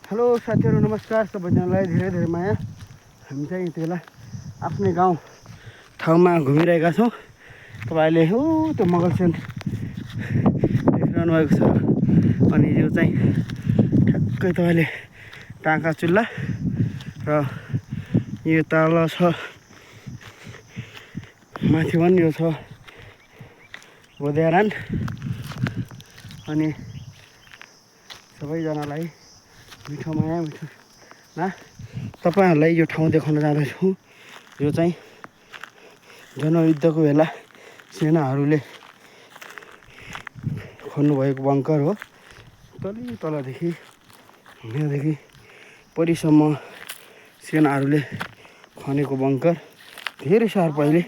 Hello साथीहरू नमस्कार सबैजनालाई धेरै धेरै माया। हामी चाहिँ यति बेला आफ्नै गाउँ ठाउँमा घुमिरहेका छौँ। तपाईँले हो त्यो मगलसेन देखिरहनु भएको छ। अनि यो चाहिँ ठ्याक्कै तपाईँले टाँका चुल्ला र यो तल छ माथि पनि यो छ बोध्यारान। अनि सबैजनालाई मिठो माया मिठो ना तपाईँहरूलाई यो ठाउँ देखाउन जाँदैछु। यो चाहिँ जनयुद्धको बेला सेनाहरूले खन्नुभएको बङ्कर हो। तलदेखि यहाँदेखि परिसम्म सेनाहरूले खनेको बङ्कर धेरै साल पहिले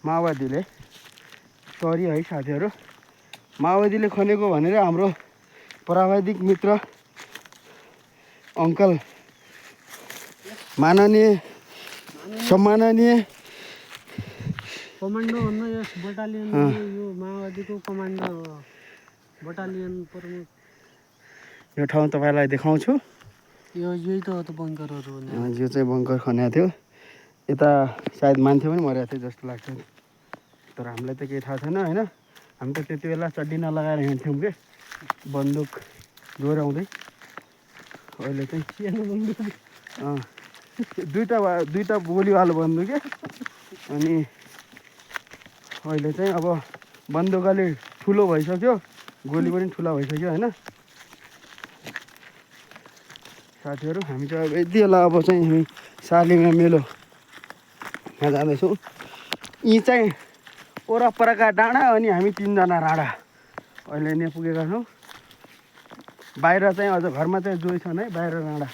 माओवादीले सरी है साथीहरू, माओवादीले खनेको भनेर हाम्रो प्राविधिक मित्र अङ्कल माननीय सम्माननीय कमान्डो भन्नु यस बटालियन यो माओवादीको कमान्डो बटालियन प्रमुख। यो ठाउँ तपाईँलाई देखाउँछु। यही त हो त बङ्करहरू भने। यो चाहिँ बङ्कर खनेको थियो। यता सायद मान्छे पनि मरेको थियो जस्तो लाग्छ, तर हामीलाई त केही थाहा छैन होइन। हामी त त्यति बेला चड्डी नलगाएर हिँड्थ्यौँ कि बन्दुक दोहोऱ्याउँदै। अहिले चाहिँ दुईवटा गोलीवालो बन्दुक के। अनि अहिले चाहिँ अब बन्दुक अलि ठुलो भइसक्यो, गोली पनि ठुला भइसक्यो होइन साथीहरू। हामी चाहिँ अब यति बेला अब चाहिँ हामी सालिमा मेलोमा जाँदैछौँ। यी चाहिँ वरपरका डाँडा अनि हामी तिनजना राडा अहिले नै पुगेका छौँ। बाहिर चाहिँ अझ घरमा चाहिँ जोइ छन् है, बाहिर डाँडा।